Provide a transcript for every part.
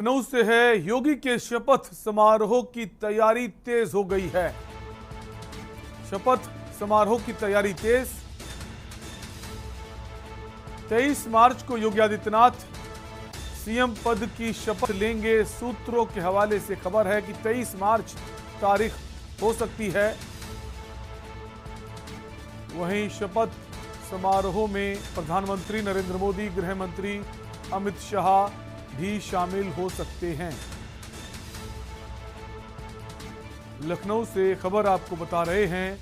लखनऊ से है। योगी के शपथ समारोह की तैयारी तेज हो गई है। शपथ समारोह की तैयारी तेज। 23 मार्च को योगी आदित्यनाथ सीएम पद की शपथ लेंगे। सूत्रों के हवाले से खबर है कि 23 मार्च तारीख हो सकती है। वहीं शपथ समारोह में प्रधानमंत्री नरेंद्र मोदी, गृह मंत्री अमित शाह भी शामिल हो सकते हैं। लखनऊ से खबर आपको बता रहे हैं,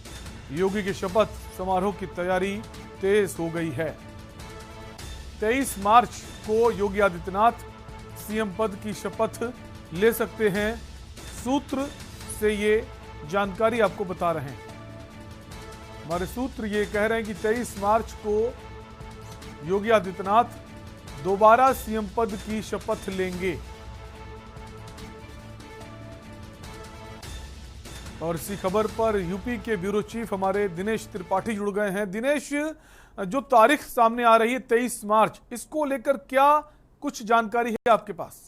योगी के शपथ समारोह की तैयारी तेज हो गई है। 23 मार्च को योगी आदित्यनाथ सीएम पद की शपथ ले सकते हैं। सूत्र से ये जानकारी आपको बता रहे हैं। हमारे सूत्र ये कह रहे हैं कि 23 मार्च को योगी आदित्यनाथ दोबारा सीएम पद की शपथ लेंगे। और इसी खबर पर यूपी के ब्यूरो चीफ हमारे दिनेश त्रिपाठी जुड़ गए हैं। दिनेश, जो तारीख सामने आ रही है 23 मार्च, इसको लेकर क्या कुछ जानकारी है आपके पास?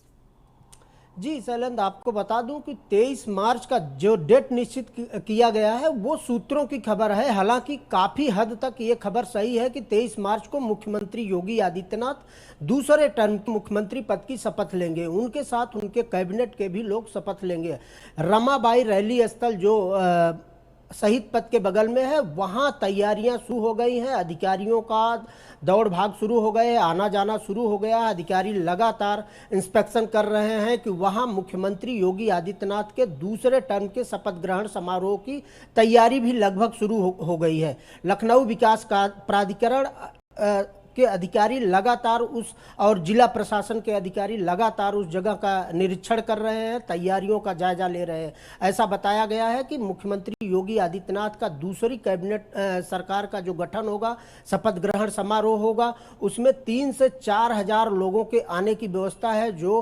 जी शैलेंद्र, आपको बता दूं कि 23 मार्च का जो डेट निश्चित किया गया है वो सूत्रों की खबर है। हालांकि काफी हद तक ये खबर सही है कि 23 मार्च को मुख्यमंत्री योगी आदित्यनाथ दूसरे टर्म के मुख्यमंत्री पद की शपथ लेंगे। उनके साथ उनके कैबिनेट के भी लोग शपथ लेंगे। रमाबाई रैली स्थल जो शहीद पथ के बगल में है, वहां तैयारियां शुरू हो गई हैं। अधिकारियों का दौड़ भाग शुरू हो गए, आना जाना शुरू हो गया। अधिकारी लगातार इंस्पेक्शन कर रहे हैं कि वहां मुख्यमंत्री योगी आदित्यनाथ के दूसरे टर्म के शपथ ग्रहण समारोह की तैयारी भी लगभग शुरू हो गई है। लखनऊ विकास प्राधिकरण के अधिकारी लगातार और जिला प्रशासन के अधिकारी लगातार उस जगह का निरीक्षण कर रहे हैं, तैयारियों का जायजा ले रहे हैं। ऐसा बताया गया है कि मुख्यमंत्री योगी आदित्यनाथ का दूसरी कैबिनेट सरकार का जो गठन होगा, शपथ ग्रहण समारोह होगा, उसमें 3 से 4 हजार लोगों के आने की व्यवस्था है, जो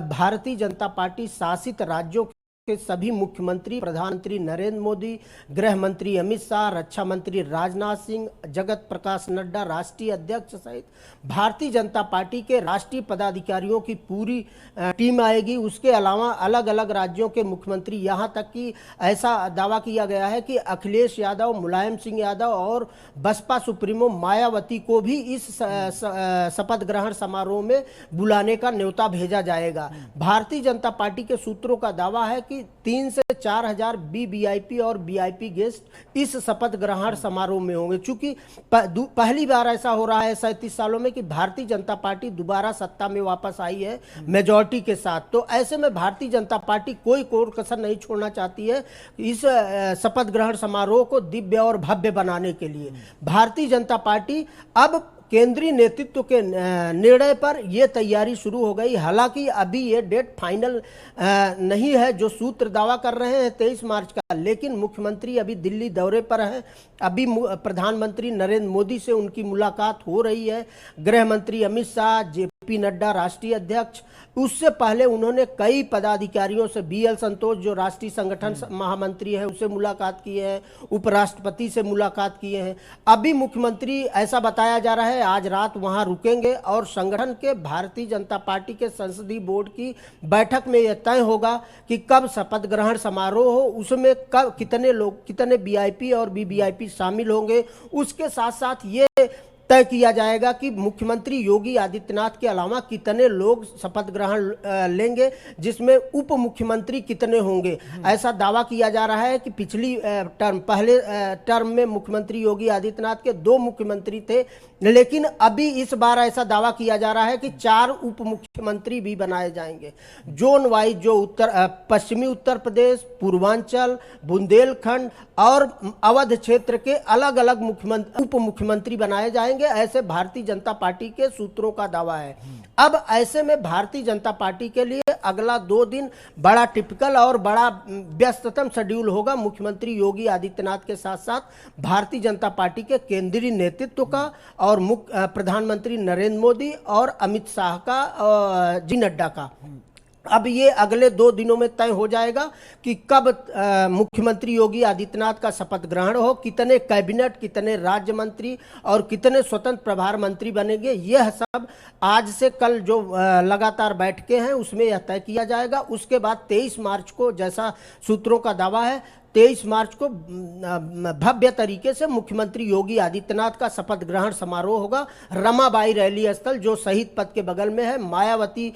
भारतीय जनता पार्टी शासित राज्यों के सभी मुख्यमंत्री, प्रधानमंत्री नरेंद्र मोदी, गृह मंत्री अमित शाह, रक्षा मंत्री राजनाथ सिंह, जगत प्रकाश नड्डा राष्ट्रीय अध्यक्ष सहित भारतीय जनता पार्टी के राष्ट्रीय पदाधिकारियों की पूरी टीम आएगी। उसके अलावा अलग अलग राज्यों के मुख्यमंत्री, यहाँ तक कि ऐसा दावा किया गया है कि अखिलेश यादव, मुलायम सिंह यादव और बसपा सुप्रीमो मायावती को भी इस शपथ ग्रहण समारोह में बुलाने का न्योता भेजा जाएगा। भारतीय जनता पार्टी के सूत्रों का दावा है कि 3 से 4 हजार वीवीआईपी और वीआईपी गेस्ट इस शपथ ग्रहण समारोह में होंगे। चूंकि पहली बार ऐसा हो रहा है 37 सालों में कि भारतीय जनता पार्टी दोबारा सत्ता में वापस आई है मेजॉरिटी के साथ, तो ऐसे में भारतीय जनता पार्टी कोई कोर कसर नहीं छोड़ना चाहती है इस शपथ ग्रहण समारोह को दिव्य और भव्य बनाने के लिए। भारतीय जनता पार्टी अब केंद्रीय नेतृत्व के निर्णय पर यह तैयारी शुरू हो गई। हालांकि अभी ये डेट फाइनल नहीं है जो सूत्र दावा कर रहे हैं 23 मार्च का, लेकिन मुख्यमंत्री अभी दिल्ली दौरे पर हैं। अभी प्रधानमंत्री नरेंद्र मोदी से उनकी मुलाकात हो रही है। गृह मंत्री अमित शाह, जेपी नड्डा राष्ट्रीय अध्यक्ष, उससे पहले उन्होंने कई पदाधिकारियों से, बीएल संतोष जो राष्ट्रीय संगठन महामंत्री है, उससे मुलाकात की है, उपराष्ट्रपति से मुलाकात किए हैं। अभी मुख्यमंत्री, ऐसा बताया जा रहा है, आज रात वहां रुकेंगे और संगठन के भारतीय जनता पार्टी के संसदीय बोर्ड की बैठक में यह तय होगा कि कब शपथ ग्रहण समारोह हो, उसमें कब कितने लोग, कितने वीआईपी और वीवीआईपी शामिल होंगे। उसके साथ साथ ये तय किया जाएगा कि मुख्यमंत्री योगी आदित्यनाथ के अलावा कितने लोग शपथ ग्रहण लेंगे, जिसमें उप मुख्यमंत्री कितने होंगे। ऐसा दावा किया जा रहा है कि पहले टर्म में मुख्यमंत्री योगी आदित्यनाथ के 2 मुख्यमंत्री थे, लेकिन अभी इस बार ऐसा दावा किया जा रहा है कि 4 उप मुख्यमंत्री भी बनाए जाएंगे। जोन वाइज जो पश्चिमी उत्तर प्रदेश, पूर्वांचल, बुंदेलखंड और अवध क्षेत्र के अलग अलग उप मुख्यमंत्री बनाए जाएंगे, ऐसे भारतीय जनता पार्टी के सूत्रों का दावा है। अब ऐसे में भारतीय जनता पार्टी के लिए अगला 2 दिन बड़ा टिपिकल और बड़ा व्यस्ततम शेड्यूल होगा। मुख्यमंत्री योगी आदित्यनाथ के साथ साथ भारतीय जनता पार्टी के केंद्रीय नेतृत्व का और प्रधानमंत्री नरेंद्र मोदी और अमित शाह का, जी नड्डा का। अब ये अगले 2 दिनों में तय हो जाएगा कि कब मुख्यमंत्री योगी आदित्यनाथ का शपथ ग्रहण हो, कितने कैबिनेट, कितने राज्य मंत्री और कितने स्वतंत्र प्रभार मंत्री बनेंगे। यह सब आज से कल जो लगातार बैठकें हैं उसमें यह तय किया जाएगा। उसके बाद 23 मार्च को, जैसा सूत्रों का दावा है, 23 मार्च को भव्य तरीके से मुख्यमंत्री योगी आदित्यनाथ का शपथ ग्रहण समारोह होगा। रमाबाई रैली स्थल जो शहीद पथ के बगल में है, मायावती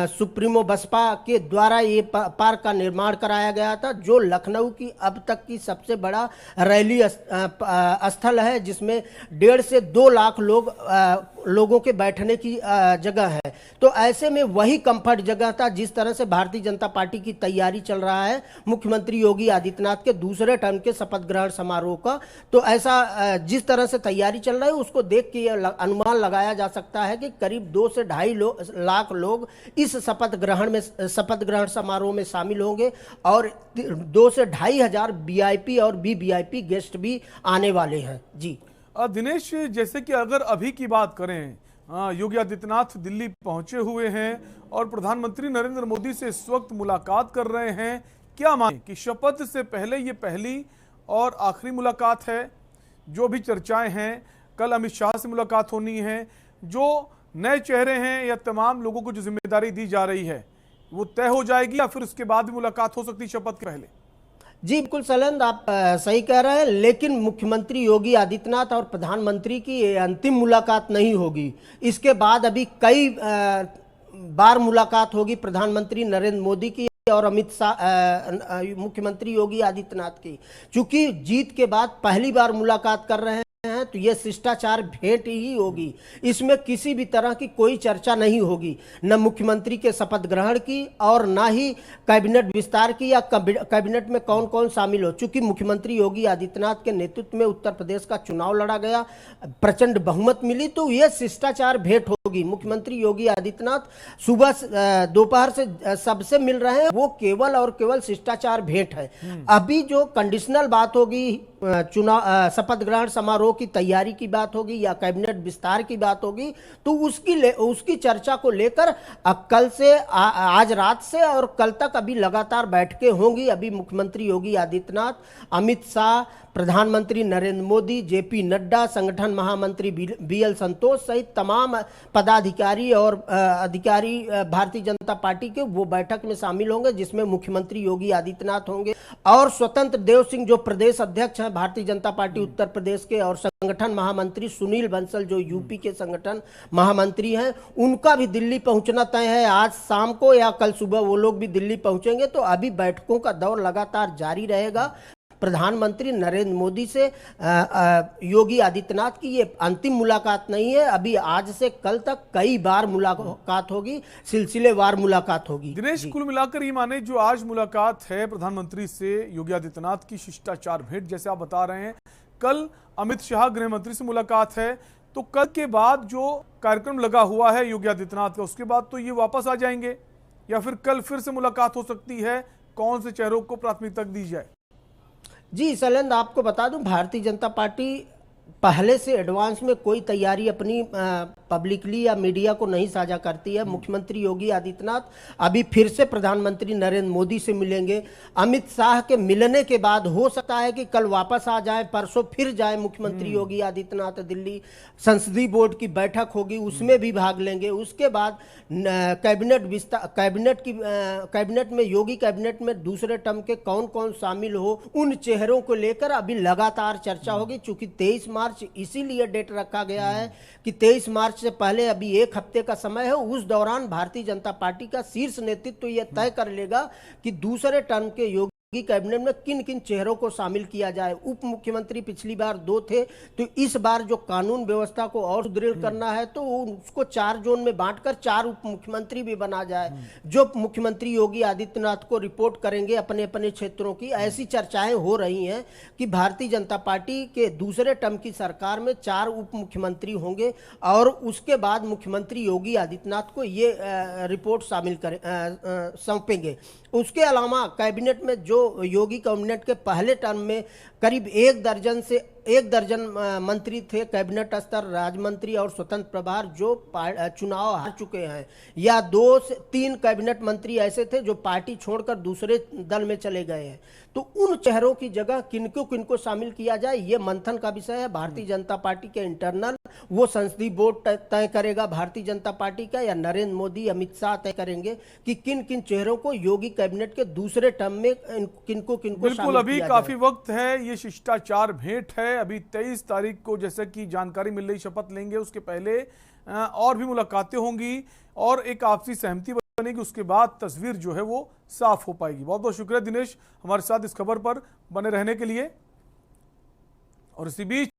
सुप्रीमो बसपा के द्वारा ये पार्क का निर्माण कराया गया था, जो लखनऊ की अब तक की सबसे बड़ा रैली स्थल है, जिसमें 1.5 से 2 लाख लोगों के बैठने की जगह है। तो ऐसे में वही कंफर्ट जगह था जिस तरह से भारतीय जनता पार्टी की तैयारी चल रहा है मुख्यमंत्री योगी आदित्यनाथ के दूसरे टर्म के शपथ ग्रहण समारोह का। तो ऐसा जिस तरह से तैयारी चल रही है उसको देख के अनुमान लगाया जा सकता है कि करीब 2 से 2.5 लाख लोग इस शपथ ग्रहण समारोह में शामिल होंगे और 2 से 2.5 हजार वीआईपी और वीवीआईपी गेस्ट भी आने वाले हैं। जी दिनेश, जैसे कि अगर अभी की बात करें, योगी आदित्यनाथ दिल्ली पहुंचे हुए हैं और प्रधानमंत्री नरेंद्र मोदी से इस वक्त मुलाकात कर रहे हैं। क्या माने कि शपथ से पहले ये पहली और आखिरी मुलाकात है? जो भी चर्चाएं हैं, कल अमित शाह से मुलाकात होनी है, जो नए चेहरे हैं या तमाम लोगों को जो जिम्मेदारी दी जा रही है वो तय हो जाएगी या फिर उसके बाद भी मुलाकात हो सकती है शपथ के पहले? जी बिल्कुल शैलेंद्र, आप सही कह रहे हैं, लेकिन मुख्यमंत्री योगी आदित्यनाथ और प्रधानमंत्री की अंतिम मुलाकात नहीं होगी। इसके बाद अभी कई बार मुलाकात होगी प्रधानमंत्री नरेंद्र मोदी की और अमित शाह मुख्यमंत्री योगी आदित्यनाथ की। चूंकि जीत के बाद पहली बार मुलाकात कर रहे हैं तो यह शिष्टाचार भेंट ही होगी। इसमें किसी भी तरह की कोई चर्चा नहीं होगी, न मुख्यमंत्री के शपथ ग्रहण की और न ही कैबिनेट विस्तार की या कैबिनेट में कौन कौन शामिल हो। चूंकि मुख्यमंत्री योगी आदित्यनाथ के नेतृत्व में उत्तर प्रदेश का चुनाव लड़ा गया, प्रचंड बहुमत मिली, तो यह शिष्टाचार भेंट होगी। मुख्यमंत्री योगी आदित्यनाथ सुबह दोपहर से सबसे मिल रहे हैं, वो केवल और केवल शिष्टाचार भेंट है। अभी जो कंडीशनल बात होगी, चुनाव शपथ ग्रहण समारोह की तैयारी की बात होगी या कैबिनेट विस्तार की बात होगी, तो उसकी चर्चा को लेकर कल से आज रात से और कल तक अभी लगातार बैठकें होंगी। अभी मुख्यमंत्री योगी आदित्यनाथ, अमित शाह, प्रधानमंत्री नरेंद्र मोदी, जेपी नड्डा, संगठन महामंत्री बीएल संतोष सहित तमाम पदाधिकारी और अधिकारी भारतीय जनता पार्टी के वो बैठक में शामिल होंगे, जिसमें मुख्यमंत्री योगी आदित्यनाथ होंगे और स्वतंत्र देव सिंह जो प्रदेश अध्यक्ष हैं भारतीय जनता पार्टी उत्तर प्रदेश के, और संगठन महामंत्री सुनील बंसल जो यूपी के संगठन महामंत्री हैं, उनका भी दिल्ली पहुंचना तय है। आज शाम को या कल सुबह वो लोग भी दिल्ली पहुंचेंगे। तो अभी बैठकों का दौर लगातार जारी रहेगा। प्रधानमंत्री नरेंद्र मोदी से योगी आदित्यनाथ की ये अंतिम मुलाकात नहीं है। अभी आज से कल तक कई बार मुलाकात होगी, सिलसिलेवार मुलाकात होगी। दिनेश, कुल मिलाकर ये माने जो आज मुलाकात है प्रधानमंत्री से योगी आदित्यनाथ की शिष्टाचार भेंट, जैसे आप बता रहे हैं, कल अमित शाह गृह मंत्री से मुलाकात है, तो कल के बाद जो कार्यक्रम लगा हुआ है योगी आदित्यनाथ का, उसके बाद तो ये वापस आ जाएंगे या फिर कल फिर से मुलाकात हो सकती है? कौन से चेहरों को प्राथमिकता दी जाए? जी शैलेंद्र, आपको बता दूं, भारतीय जनता पार्टी पहले से एडवांस में कोई तैयारी अपनी पब्लिकली या मीडिया को नहीं साझा करती है। मुख्यमंत्री योगी आदित्यनाथ अभी फिर से प्रधानमंत्री नरेंद्र मोदी से मिलेंगे। अमित शाह के मिलने के बाद हो सकता है कि कल वापस आ जाए, परसों फिर जाए मुख्यमंत्री योगी आदित्यनाथ दिल्ली। संसदीय बोर्ड की बैठक होगी, उसमें भी भाग लेंगे। उसके बाद कैबिनेट विस्तार, कैबिनेट में योगी कैबिनेट में दूसरे टर्म के कौन कौन शामिल हो, उन चेहरों को लेकर अभी लगातार चर्चा होगी। चूंकि 23 मार्च इसीलिए डेट रखा गया है कि 23 मार्च से पहले अभी 1 हफ्ते का समय है। उस दौरान भारतीय जनता पार्टी का शीर्ष नेतृत्व यह तय कर लेगा कि दूसरे टर्म के योगी कैबिनेट में किन किन चेहरों को शामिल किया जाए। उप मुख्यमंत्री पिछली बार 2 थे, तो इस बार जो कानून व्यवस्था को और सुदृढ़ करना है तो उसको 4 जोन में बांटकर 4 उप मुख्यमंत्री भी बना जाए, जो मुख्यमंत्री योगी आदित्यनाथ को रिपोर्ट करेंगे अपने अपने क्षेत्रों की। ऐसी चर्चाएं हो रही हैं कि भारतीय जनता पार्टी के दूसरे टर्म की सरकार में 4 उप मुख्यमंत्री होंगे और उसके बाद मुख्यमंत्री योगी आदित्यनाथ को ये रिपोर्ट शामिल सौंपेंगे। उसके अलावा कैबिनेट में जो जो योगी कैबिनेट के पहले टर्म में करीब एक दर्जन मंत्री थे, कैबिनेट स्तर राज्य मंत्री और स्वतंत्र प्रभार, जो चुनाव हार चुके हैं, या 2 से 3 कैबिनेट मंत्री ऐसे थे जो पार्टी छोड़कर दूसरे दल में चले गए हैं। तो उन चेहरों की जगह किनको शामिल किया जाए, ये मंथन का विषय है। भारतीय जनता पार्टी के इंटरनल वो संसदीय बोर्ड तय करेगा भारतीय जनता पार्टी का, या नरेंद्र मोदी अमित शाह तय करेंगे कि किन किन चेहरों को योगी कैबिनेट के दूसरे टर्म में किनको बिल्कुल अभी काफी वक्त है, ये शिष्टाचार भेंट है। अभी 23 तारीख को जैसे कि जानकारी मिल रही शपथ लेंगे, उसके पहले और भी मुलाकातें होंगी और एक आपसी सहमति बनेगी, उसके बाद तस्वीर जो है वो साफ हो पाएगी। बहुत बहुत शुक्रिया दिनेश हमारे साथ इस खबर पर बने रहने के लिए। और इसी बीच